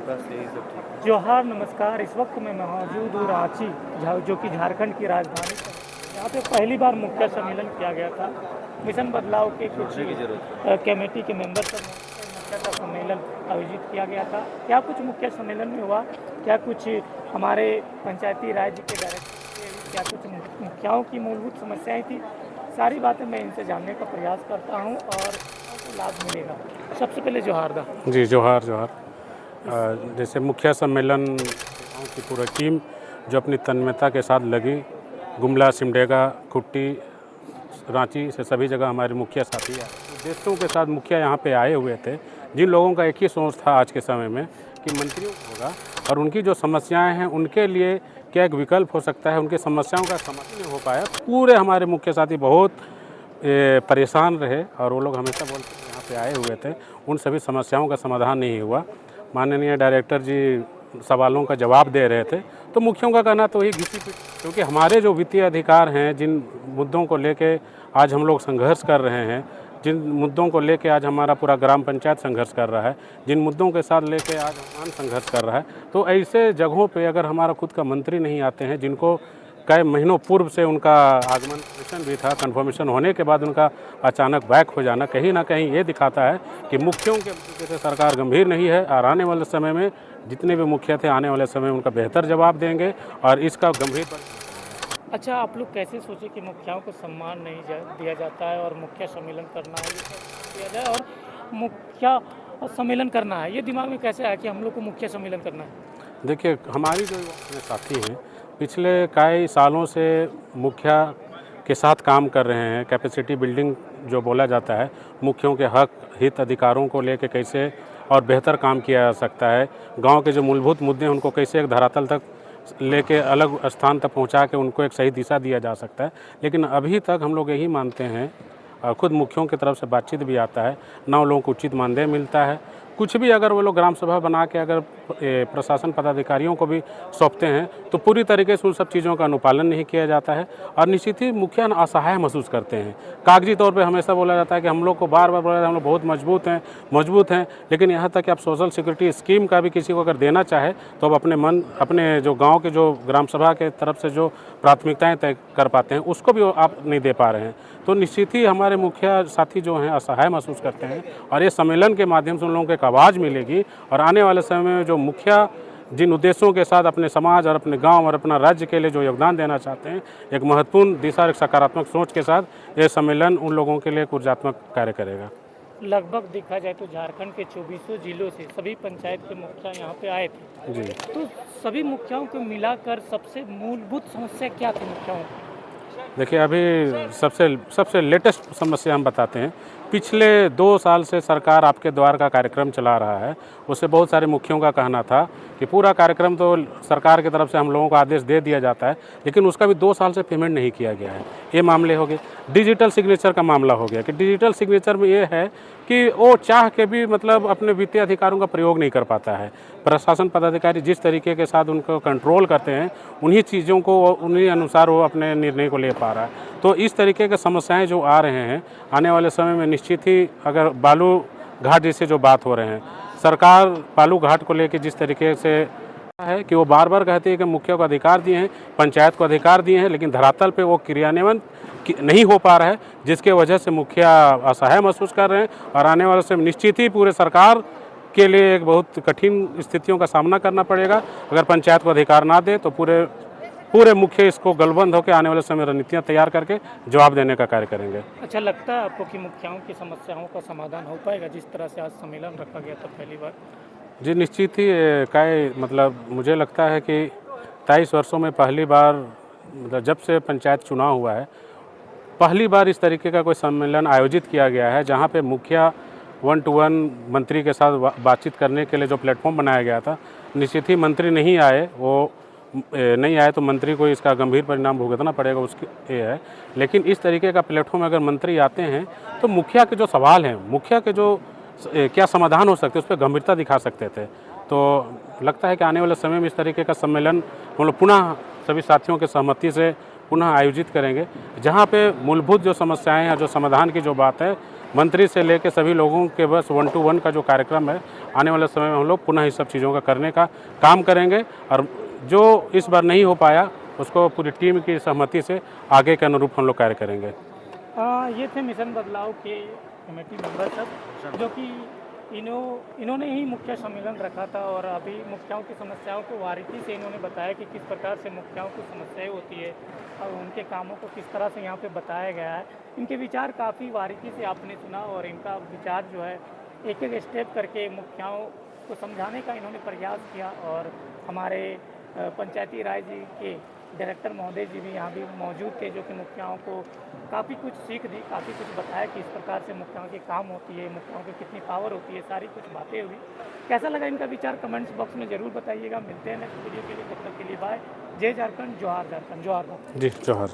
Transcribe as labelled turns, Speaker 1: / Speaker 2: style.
Speaker 1: बस यही सब ठीक है।
Speaker 2: जोहार नमस्कार। इस वक्त मैं मौजूद हूँ रांची, जो कि झारखंड की राजधानी है। यहाँ पे पहली बार मुख्य सम्मेलन किया गया था। मिशन बदलाव के कुछ
Speaker 1: जोड़ने की जरूरत है।
Speaker 2: कमेटी के मेंबर सब मुख्य का सम्मेलन आयोजित किया गया था। क्या कुछ मुख्य सम्मेलन में हुआ, क्या कुछ हमारे पंचायती राज के डायरेक्टर, क्या कुछ मुखियाओं की मूलभूत समस्याएं थी, सारी बातें मैं इनसे जानने का प्रयास करता हूँ और लाभ मिलेगा। सबसे पहले जोहार
Speaker 3: जी, जोहार जोहार। जैसे मुखिया सम्मेलन की पूरी टीम जो अपनी तन्मयता के साथ लगी, गुमला, सिमडेगा, कुट्टी, रांची से सभी जगह हमारे मुखिया साथी आए। उद्देश्यों के साथ मुखिया यहाँ पे आए हुए थे, जिन लोगों का एक ही सोच था आज के समय में कि मंत्रियों को होगा और उनकी जो समस्याएं हैं उनके लिए क्या एक विकल्प हो सकता है, उनकी समस्याओं का समाधान नहीं हो पाया। पूरे हमारे मुखिया साथी बहुत परेशान रहे और वो लोग हमेशा बोलते यहाँ पे आए हुए थे, उन सभी समस्याओं का समाधान नहीं हुआ। माननीय डायरेक्टर जी सवालों का जवाब दे रहे थे, तो मुखियों का कहना तो वही घिसी पिटी, क्योंकि हमारे जो वित्तीय अधिकार हैं, जिन मुद्दों को लेके आज हम लोग संघर्ष कर रहे हैं, जिन मुद्दों को लेके आज हमारा पूरा ग्राम पंचायत संघर्ष कर रहा है, जिन मुद्दों के साथ लेके आज हमारा संघर्ष कर रहा है, तो ऐसे जगहों पे अगर हमारा खुद का मंत्री नहीं आते हैं, जिनको कई महीनों पूर्व से उनका आगमन भी था, कन्फर्मेशन होने के बाद उनका अचानक बैक हो जाना कहीं ना कहीं ये दिखाता है कि मुखियों के मुद्दे से सरकार गंभीर नहीं है और आने वाले समय में जितने भी मुखिया थे आने वाले समय में उनका बेहतर जवाब देंगे और इसका गंभीर।
Speaker 2: अच्छा, आप लोग कैसे सोचे कि मुखियाओं को सम्मान नहीं दिया जाता है और मुखिया सम्मेलन करना है, ये दिया जाए और मुखिया सम्मेलन करना है, ये दिमाग में कैसे आया कि हम लोग को मुखिया सम्मेलन करना है?
Speaker 3: देखिए, हमारी जो साथी हैं पिछले कई सालों से मुखिया के साथ काम कर रहे हैं। कैपेसिटी बिल्डिंग जो बोला जाता है, मुखियों के हक हित अधिकारों को लेके कैसे और बेहतर काम किया जा सकता है, गांव के जो मूलभूत मुद्दे हैं उनको कैसे एक धरातल तक लेके अलग स्थान तक पहुंचा के उनको एक सही दिशा दिया जा सकता है। लेकिन अभी तक हम लोग यही मानते हैं, खुद मुखियों की तरफ से बातचीत भी आता है, ना लोगों को उचित मानदेय मिलता है। कुछ भी अगर वो लोग ग्राम सभा बना के अगर प्रशासन पदाधिकारियों को भी सौंपते हैं तो पूरी तरीके से उन सब चीज़ों का अनुपालन नहीं किया जाता है और निश्चित ही मुखिया असहाय महसूस करते हैं। कागजी तौर पे हमेशा बोला जाता है कि हम लोग को बार बार बोला जाता है हम लोग बहुत मजबूत हैं, लेकिन यहाँ तक कि आप सोशल सिक्योरिटी स्कीम का भी किसी को अगर देना चाहे तो अब अपने जो गाँव के जो ग्राम सभा के तरफ से जो प्राथमिकताएँ तय कर पाते हैं उसको भी आप नहीं दे पा रहे हैं। तो निश्चित ही हमारे मुखिया साथी जो हैं असहाय महसूस करते हैं और ये सम्मेलन के माध्यम से उन लोगों को एक आवाज़ मिलेगी और आने वाले समय में जो मुखिया जिन उद्देश्यों के साथ अपने समाज और अपने गांव और अपना राज्य के लिए जो योगदान देना चाहते हैं, एक महत्वपूर्ण दिशा और एक सकारात्मक सोच के साथ ये सम्मेलन उन लोगों के लिए एक ऊर्जात्मक कार्य करेगा।
Speaker 2: लगभग देखा जाए तो झारखंड के 24 जिलों से सभी पंचायत के मुखिया यहाँ पे आए थे
Speaker 3: जी,
Speaker 2: तो सभी मुखियाओं को मिलाकर सबसे मूलभूत समस्या क्या थी मुखियाओं की?
Speaker 3: देखिए, अभी सबसे लेटेस्ट समस्या हम बताते हैं। पिछले 2 साल से सरकार आपके द्वार का कार्यक्रम चला रहा है। उससे बहुत सारे मुखियों का कहना था कि पूरा कार्यक्रम तो सरकार की तरफ से हम लोगों को आदेश दे दिया जाता है, लेकिन उसका भी 2 साल से पेमेंट नहीं किया गया है। ये मामले हो गए। डिजिटल सिग्नेचर का मामला हो गया कि डिजिटल सिग्नेचर में ये है कि वो चाह के भी मतलब अपने वित्तीय अधिकारों का प्रयोग नहीं कर पाता है। प्रशासन पदाधिकारी जिस तरीके के साथ उनको कंट्रोल करते हैं, उन्हीं चीज़ों को उन्हीं अनुसार वो अपने निर्णय को ले पा रहा है। तो इस तरीके की समस्याएं जो आ रहे हैं, आने वाले समय में निश्चित ही अगर बालू घाट जैसे जो बात हो रहे हैं, सरकार बालू घाट को लेकर जिस तरीके से है कि वो बार बार कहती है कि मुखिया को अधिकार दिए हैं, पंचायत को अधिकार दिए हैं, लेकिन धरातल पे वो क्रियान्वयन नहीं हो पा रहा है, जिसके वजह से मुखिया असहाय महसूस कर रहे हैं और आने वाले समय निश्चित ही पूरे सरकार के लिए एक बहुत कठिन स्थितियों का सामना करना पड़ेगा। अगर पंचायत को अधिकार ना दे तो पूरे मुख्य इसको गलबंद होकर आने वाले समय रणनीतियाँ तैयार करके जवाब देने का कार्य करेंगे।
Speaker 2: अच्छा, लगता है आपको कि मुखियाओं की समस्याओं का समाधान हो पाएगा जिस तरह से आज सम्मेलन रखा गया था पहली बार?
Speaker 3: जी, निश्चित ही मतलब मुझे लगता है कि 23 वर्षों में पहली बार, मतलब जब से पंचायत चुनाव हुआ है, पहली बार इस तरीके का कोई सम्मेलन आयोजित किया गया है जहाँ पे मुखिया 1 to 1 मंत्री के साथ बातचीत करने के लिए जो प्लेटफॉर्म बनाया गया था। निश्चित ही मंत्री नहीं आए, वो नहीं आए तो मंत्री को इसका गंभीर परिणाम भुगतना पड़ेगा, उसके ये है। लेकिन इस तरीके का प्लेटफॉर्म अगर मंत्री आते हैं तो मुखिया के जो सवाल हैं, मुखिया के जो क्या समाधान हो सकते हैं, उस पर गंभीरता दिखा सकते थे। तो लगता है कि आने वाले समय में इस तरीके का सम्मेलन हम लोग पुनः सभी साथियों के सहमति से पुनः आयोजित करेंगे, जहाँ पे मूलभूत जो समस्याएं हैं, जो समाधान की जो बात है, मंत्री से लेकर सभी लोगों के बस 1 to 1 का जो कार्यक्रम है, आने वाले समय में हम लोग पुनः इस सब चीज़ों का करने का काम करेंगे और जो इस बार नहीं हो पाया उसको पूरी टीम की सहमति से आगे के अनुरूप हम लोग कार्य करेंगे।
Speaker 2: ये थे मिशन बदलाव के कमेटी मेंबर सब, जो कि इन्होंने ही मुखिया सम्मेलन रखा था और अभी मुखियाओं की समस्याओं को बारीकी से इन्होंने बताया कि किस प्रकार से मुखियाओं की समस्याएं होती है और उनके कामों को किस तरह से यहाँ पे बताया गया है। इनके विचार काफ़ी बारीकी से आपने सुना और इनका विचार जो है एक एक स्टेप करके मुखियाओं को समझाने का इन्होंने प्रयास किया और हमारे पंचायती राज के डायरेक्टर महोदय जी भी यहाँ भी मौजूद थे, जो कि मुखियाओं को काफ़ी कुछ सीख दी, काफ़ी कुछ बताया कि इस प्रकार से मुखियाओं की काम होती है, मुखियाओं की कितनी पावर होती है, सारी कुछ बातें हुई। कैसा लगा इनका विचार कमेंट्स बॉक्स में ज़रूर बताइएगा। मिलते हैं नेक्स्ट वीडियो के लिए, तब तक के लिए बाय। जय झारखंड, जोहार झारखंड, जोहार भारत।
Speaker 3: जी जोहार।